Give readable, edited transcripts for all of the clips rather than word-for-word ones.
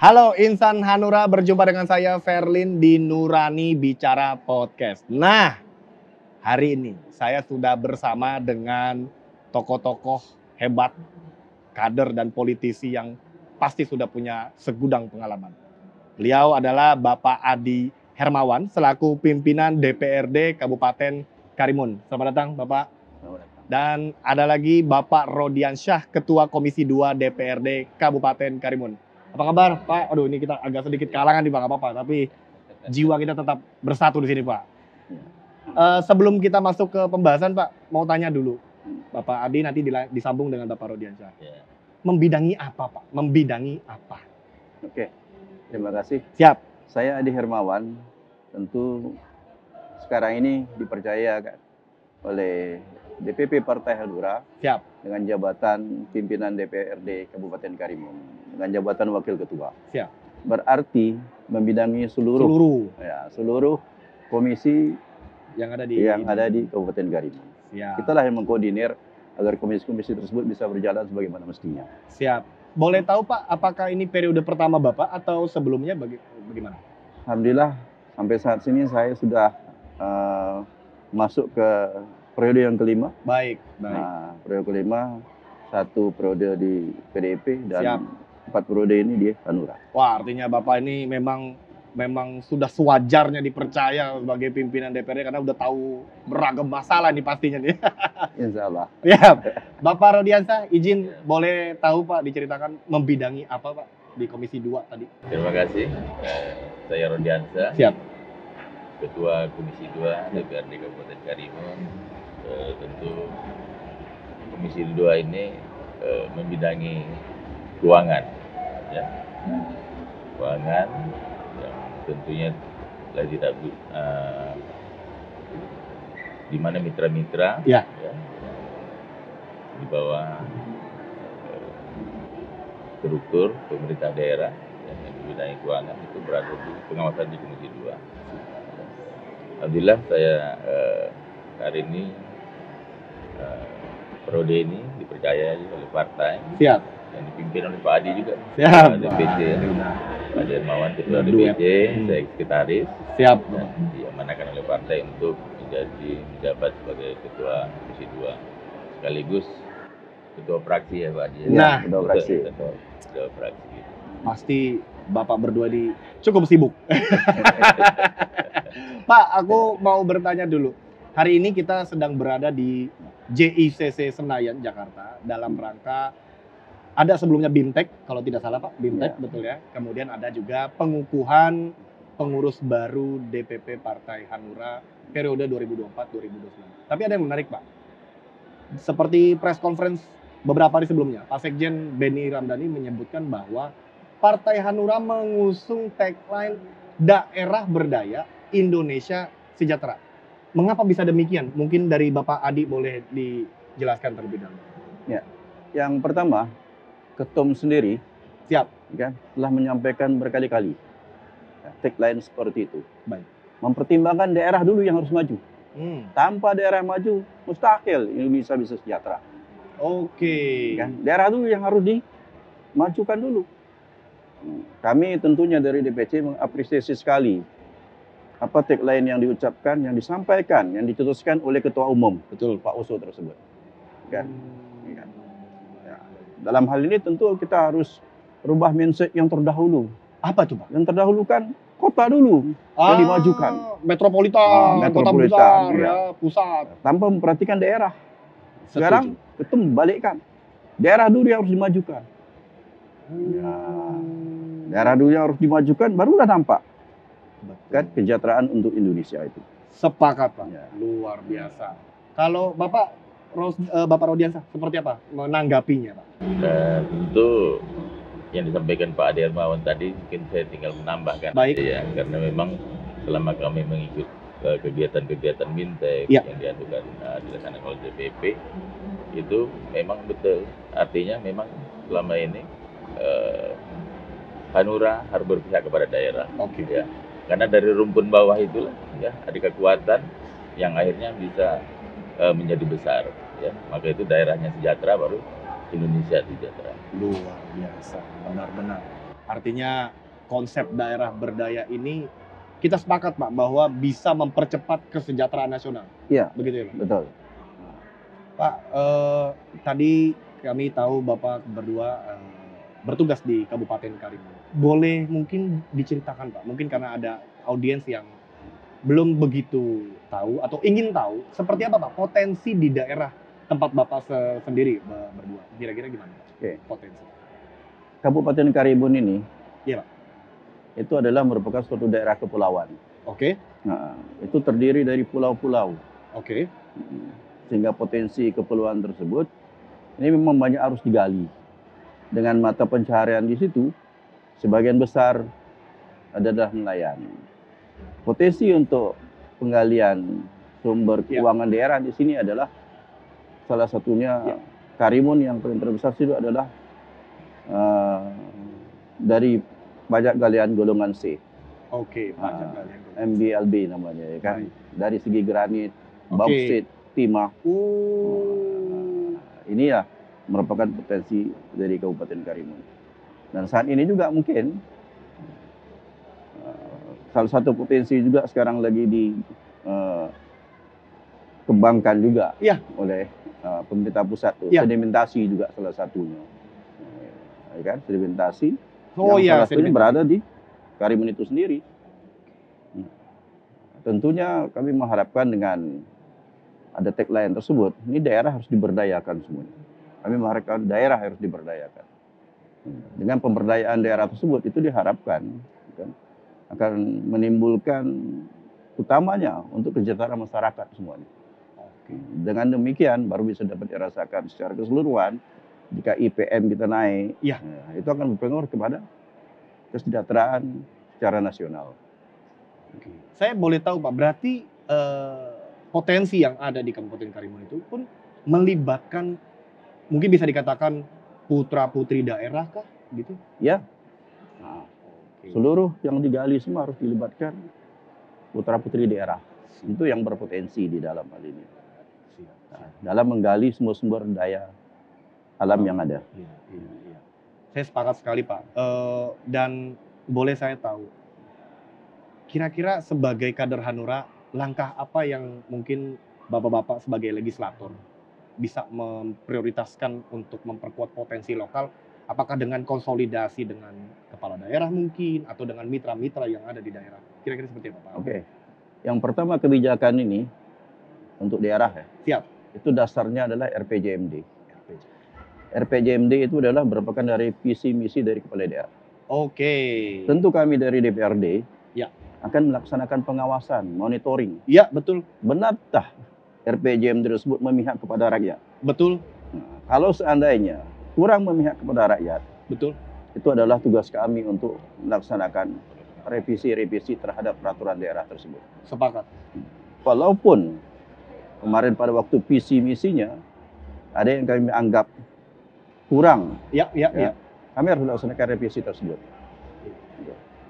Halo Insan Hanura, berjumpa dengan saya Ferlin di Nurani Bicara Podcast. Nah, hari ini saya sudah bersama dengan tokoh-tokoh hebat, kader dan politisi yang pasti sudah punya segudang pengalaman. Beliau adalah Bapak Adi Hermawan selaku pimpinan DPRD Kabupaten Karimun. Selamat datang Bapak. Dan ada lagi Bapak Rodiansyah, Ketua Komisi 2 DPRD Kabupaten Karimun. Apa kabar, Pak? Aduh, ini kita agak sedikit kalangan nih, Pak. Nggak apa-apa. Tapi jiwa kita tetap bersatu di sini, Pak. Sebelum kita masuk ke pembahasan, Pak, mau tanya dulu. Bapak Adi nanti disambung dengan Bapak Rodiansyah. Membidangi apa, Pak? Membidangi apa? Oke, terima kasih. Siap. Saya Adi Hermawan. Tentu sekarang ini dipercaya oleh DPP Partai Hanura. Siap. Dengan jabatan pimpinan DPRD Kabupaten Karimun. Dengan jabatan Wakil Ketua. Siap. Berarti membidangi seluruh komisi yang ada di Kabupaten Karimun. Siap. Kitalah yang mengkoordinir agar komisi-komisi tersebut bisa berjalan sebagaimana mestinya. Siap. Boleh tahu Pak, apakah ini periode pertama Bapak atau sebelumnya bagaimana? Alhamdulillah sampai saat ini saya sudah masuk ke periode yang kelima. Baik. Nah, periode kelima, 1 periode di PDIP dan Siap. 4 periode ini di Hanura. Wah, artinya Bapak ini memang sudah sewajarnya dipercaya sebagai pimpinan DPRD karena udah tahu beragam masalah nih pastinya nih. Insya Allah. Ya, Bapak Rodiansyah, izin boleh tahu Pak diceritakan membidangi apa Pak di Komisi 2 tadi? Terima kasih. Saya Rodiansyah. Siap. Ketua Komisi 2 DPRD Kabupaten Karimun. Tentu Komisi 2 ini membidangi keuangan, ya. Keuangan yang tentunya tidak di mana mitra-mitra ya, di bawah struktur pemerintah daerah yang membidangi keuangan itu berada di pengawasan di Komisi 2. Alhamdulillah saya hari ini periode ini dipercayai oleh partai. Siap. Yang dipimpin oleh Pak Adi juga. Siap. DPC, Pak Adi Hermawan Ketua DPC, saya sekretaris. Siap. Dan diamanahkan oleh partai untuk menjabat sebagai Ketua Komisi 2 sekaligus Ketua Fraksi ya Pak Adi. Nah, Ketua Fraksi. Ketua Fraksi. Pasti Bapak berdua di cukup sibuk. Pak, aku mau bertanya dulu. Hari ini kita sedang berada di JICC Senayan, Jakarta, dalam rangka ada sebelumnya BIMTEK, kalau tidak salah Pak, BIMTEK, betul ya. Kemudian ada juga pengukuhan pengurus baru DPP Partai Hanura periode 2024-2029. Tapi ada yang menarik Pak. Seperti press conference beberapa hari sebelumnya, Pak Sekjen Benny Ramdhani menyebutkan bahwa Partai Hanura mengusung tagline Daerah Berdaya, Indonesia Sejahtera. Mengapa bisa demikian? Mungkin dari Bapak Adi boleh dijelaskan terlebih dahulu. Ya, yang pertama, Ketum sendiri, Siap, kan, telah menyampaikan berkali-kali tagline seperti itu. Baik. Mempertimbangkan daerah dulu yang harus maju. Tanpa daerah maju, mustahil Indonesia bisa sejahtera. Oke. Kan? Daerah dulu yang harus dimajukan dulu. Kami tentunya dari DPC mengapresiasi sekali apa tagline yang diucapkan, yang disampaikan, yang dicetuskan oleh Ketua Umum, betul Pak Oso tersebut. Kan? Ya. Dalam hal ini tentu kita harus rubah mindset yang terdahulu. Apa tuh Pak? Yang terdahulu kan kota dulu yang dimajukan. Metropolitan, kota besar, ya, pusat. Tanpa memperhatikan daerah. Sekarang kita membalikkan. Daerah dulu yang harus dimajukan. Ya. Daerah dulu yang harus dimajukan, barulah nampak kan kesejahteraan untuk Indonesia itu. Sepakat Pak. Ya. Luar biasa. Kalau Bapak Rodiansyah seperti apa menanggapinya Pak? Tentu yang disampaikan Pak Adi Hermawan tadi mungkin saya tinggal menambahkan. Baik. Ya, karena memang selama kami mengikut kegiatan-kegiatan BIMTEK ya, yang dilaksanakan oleh DPP itu memang betul. Artinya memang selama ini Hanura harus berpihak kepada daerah. Oke. Ya. Karena dari rumpun bawah itulah ya ada kekuatan yang akhirnya bisa menjadi besar. Ya. Maka itu daerahnya sejahtera baru Indonesia sejahtera. Luar biasa, benar-benar. Artinya konsep daerah berdaya ini kita sepakat Pak bahwa bisa mempercepat kesejahteraan nasional. Iya, Begitu ya Pak? betul. Pak, tadi kami tahu Bapak berdua bertugas di Kabupaten Karimun. Boleh mungkin diceritakan Pak, mungkin karena ada audiens yang belum begitu tahu atau ingin tahu seperti apa Pak potensi di daerah tempat Bapak sendiri berdua. Kira-kira gimana Pak? Oke. Potensi. Kabupaten Karimun ini Iya Pak. itu adalah merupakan suatu daerah kepulauan. Oke, Nah, itu terdiri dari pulau-pulau. oke. Sehingga potensi kepulauan tersebut ini memang banyak harus digali. Dengan mata pencaharian di situ, sebagian besar adalah nelayan. Potensi untuk penggalian sumber keuangan daerah di sini adalah salah satunya Karimun yang paling terbesar itu adalah dari pajak galian golongan C. Oke, pajak galian. MBLB namanya ya kan. Baik. Dari segi granit, Oke. bauksit, timah. Ini ya merupakan potensi dari Kabupaten Karimun. Dan saat ini juga mungkin salah satu potensi juga sekarang lagi dikembangkan juga oleh pemerintah pusat tuh. Sedimentasi juga salah satunya. Ya kan, sedimentasi. Salah satunya berada di Karimun itu sendiri. Tentunya kami mengharapkan dengan ada tagline tersebut, ini daerah harus diberdayakan semuanya. Kami mengharapkan daerah harus diberdayakan. Dengan pemberdayaan daerah tersebut itu diharapkan kan, akan menimbulkan utamanya untuk kesejahteraan masyarakat semuanya. Dengan demikian baru bisa dapat dirasakan secara keseluruhan jika IPM kita naik, itu akan berpengaruh kepada kesejahteraan secara nasional. Saya boleh tahu Pak, berarti potensi yang ada di Kabupaten Karimun itu pun melibatkan mungkin bisa dikatakan putra-putri daerah kah gitu? Ya. Nah, seluruh yang digali semua harus dilibatkan putra-putri daerah. Itu yang berpotensi di dalam hal ini. Nah, dalam menggali semua sumber daya alam yang ada. Iya. Saya sepakat sekali Pak. Dan boleh saya tahu, kira-kira sebagai kader Hanura, langkah apa yang mungkin Bapak-Bapak sebagai legislator bisa memprioritaskan untuk memperkuat potensi lokal? Apakah dengan konsolidasi dengan kepala daerah mungkin, atau dengan mitra-mitra yang ada di daerah? Kira-kira seperti apa Pak? Oke. Yang pertama kebijakan ini untuk daerah ya. Siap. Itu dasarnya adalah RPJMD. RPJMD itu adalah merupakan dari visi misi dari kepala daerah. Oke. Tentu kami dari DPRD akan melaksanakan pengawasan, monitoring. Iya, betul. Benarkah RPJMD tersebut memihak kepada rakyat? Betul. Nah, kalau seandainya kurang memihak kepada rakyat, betul. Itu adalah tugas kami untuk melaksanakan revisi-revisi terhadap peraturan daerah tersebut. Sepakat. Walaupun kemarin pada waktu visi misinya ada yang kami anggap kurang. Ya. Kami harus melaksanakan revisi tersebut.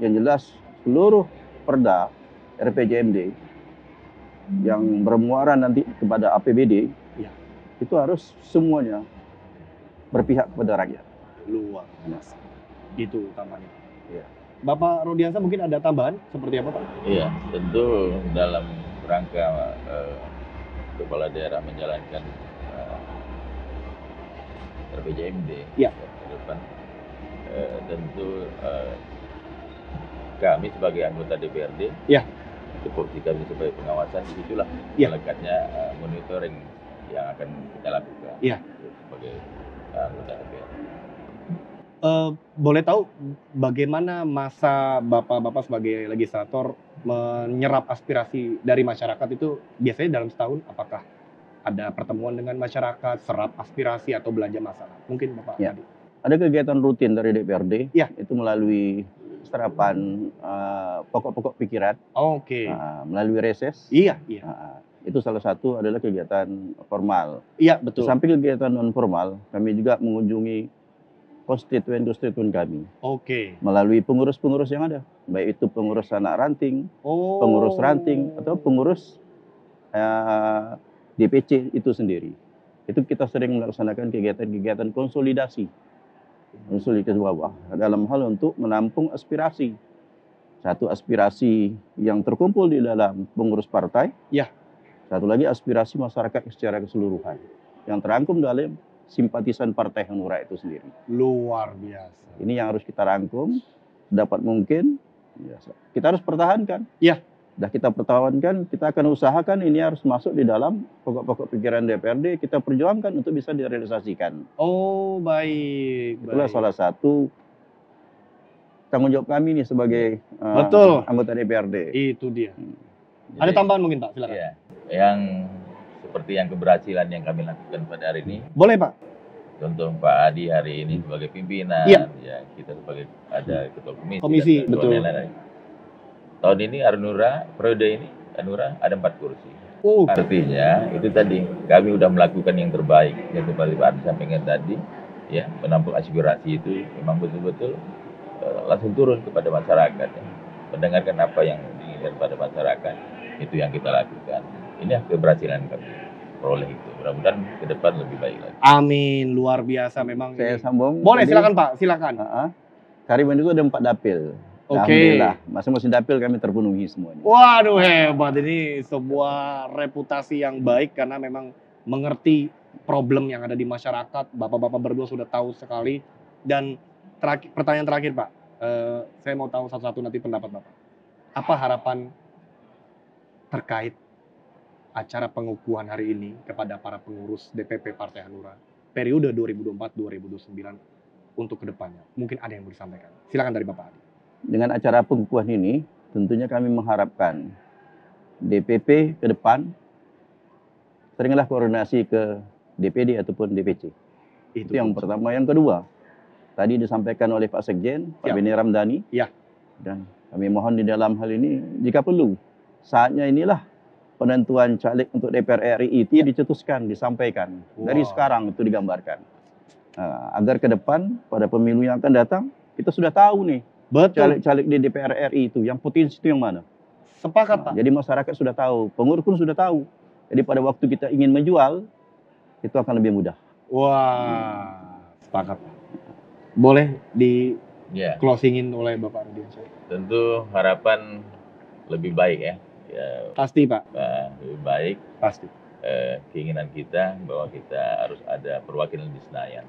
Yang jelas seluruh perda RPJMD yang bermuara nanti kepada APBD itu harus semuanya berpihak kepada rakyat. Luar biasa. Itu utamanya. Bapak Rodiansa mungkin ada tambahan seperti apa Pak? Iya, tentu dalam rangka kepala daerah menjalankan RPJMD ke depan, tentu kami sebagai anggota DPRD, tupoksi kami sebagai pengawasan, disitulah melekatnya monitoring yang akan kita lakukan sebagai anggota DPRD. Boleh tahu bagaimana masa Bapak-Bapak sebagai legislator menyerap aspirasi dari masyarakat itu biasanya dalam setahun? Apakah ada pertemuan dengan masyarakat, serap aspirasi atau belanja masalah? Mungkin Bapak tadi. Ada kegiatan rutin dari DPRD, itu melalui serapan pokok-pokok pikiran, melalui reses. Itu salah satu adalah kegiatan formal. Iya, betul. Sampai kegiatan non formal, kami juga mengunjungi konstituen kami. Melalui pengurus-pengurus yang ada, baik itu pengurus anak ranting, pengurus ranting, atau pengurus DPC itu sendiri. Itu kita sering melaksanakan kegiatan-kegiatan konsolidasi menyusuli ke bawah dalam hal untuk menampung aspirasi. Satu aspirasi yang terkumpul di dalam pengurus partai, satu lagi aspirasi masyarakat secara keseluruhan yang terangkum dalam simpatisan Partai Hanura itu sendiri. Luar biasa. Ini yang harus kita rangkum, dapat mungkin kita harus pertahankan. Dah kita pertahankan, kita akan usahakan ini harus masuk di dalam pokok-pokok pikiran DPRD, kita perjuangkan untuk bisa direalisasikan. Oh, baik. Itulah salah satu tanggung jawab kami nih sebagai anggota DPRD. Itu dia. Ada tambahan mungkin Pak, silakan. Iya, yang seperti yang keberhasilan yang kami lakukan pada hari ini. Boleh Pak. Contoh Pak Adi hari ini sebagai pimpinan, ya kita sebagai ada ketua komisi. Betul. Lain-lain. Tahun ini Hanura, periode ini Hanura ada 4 kursi. Artinya itu tadi kami sudah melakukan yang terbaik, yang seperti Pak Adi sampaikan tadi, ya menampung aspirasi itu memang betul-betul langsung turun kepada masyarakat, ya. Mendengarkan apa yang diinginkan pada masyarakat, itu yang kita lakukan. Ini keberhasilan kami peroleh itu. Mudah-mudahan ke depan lebih baik lagi. Amin, luar biasa memang. Saya sambung. Boleh, silakan Pak, silakan. Karimun itu ada 4 dapil. Alhamdulillah, masing-masing dapil kami terpenuhi semuanya. Waduh, hebat. Ini sebuah reputasi yang baik karena memang mengerti problem yang ada di masyarakat. Bapak-bapak berdua sudah tahu sekali. Dan pertanyaan terakhir Pak, saya mau tahu satu-satu nanti pendapat Bapak. Apa harapan terkait acara pengukuhan hari ini kepada para pengurus DPP Partai Hanura periode 2024-2029 untuk kedepannya? Mungkin ada yang mau disampaikan. Silakan dari Bapak Adi. Dengan acara pengukuhan ini, tentunya kami mengharapkan DPP ke depan seringlah koordinasi ke DPD ataupun DPC. Itu yang pertama. Yang kedua, tadi disampaikan oleh Pak Sekjen, Pak Beni Ramdhani. Dan kami mohon di dalam hal ini, jika perlu, saatnya inilah penentuan caleg untuk DPR RI itu dicetuskan, disampaikan. Dari sekarang itu digambarkan. Agar ke depan, pada pemilu yang akan datang, kita sudah tahu nih, caleg-caleg di DPR RI itu, yang potensi itu yang mana. Sepakat Pak. Jadi masyarakat sudah tahu, pengurus pun sudah tahu. Jadi pada waktu kita ingin menjual, itu akan lebih mudah. Sepakat Pak. Boleh di closingin oleh Bapak Rudiansyah. Tentu harapan lebih baik ya. Pasti Pak. Lebih baik. Pasti. Keinginan kita bahwa kita harus ada perwakilan di Senayan.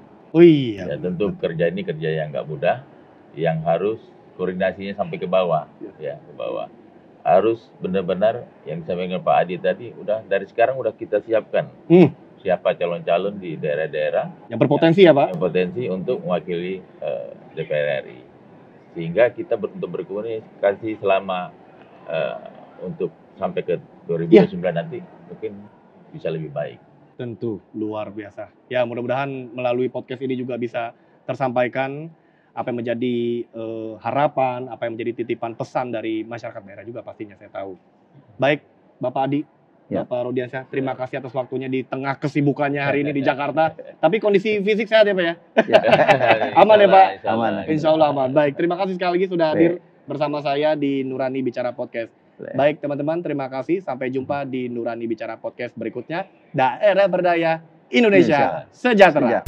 Ya, tentu kerja ini kerja yang nggak mudah, yang harus koordinasinya sampai ke bawah, ya ke bawah. Harus benar-benar yang disampaikan Pak Adi tadi, udah dari sekarang udah kita siapkan. Siapa calon-calon di daerah-daerah yang berpotensi ya Pak? Yang berpotensi untuk mewakili DPR RI. Sehingga kita untuk berkomunikasi selama untuk sampai ke 2029 nanti mungkin bisa lebih baik. Tentu, luar biasa. Ya mudah-mudahan melalui podcast ini juga bisa tersampaikan apa yang menjadi harapan, apa yang menjadi titipan pesan dari masyarakat daerah juga pastinya saya tahu. Baik, Bapak Adi. Bapak Rudiansyah, terima kasih atas waktunya di tengah kesibukannya hari ini di Jakarta. Tapi kondisi fisik sehat ya Pak ya? Aman ya Pak? Aman. Insya Allah aman. Baik, terima kasih sekali lagi sudah hadir bersama saya di Nurani Bicara Podcast. Baik teman-teman, terima kasih. Sampai jumpa di Nurani Bicara Podcast berikutnya. Daerah Berdaya Indonesia Sejahtera.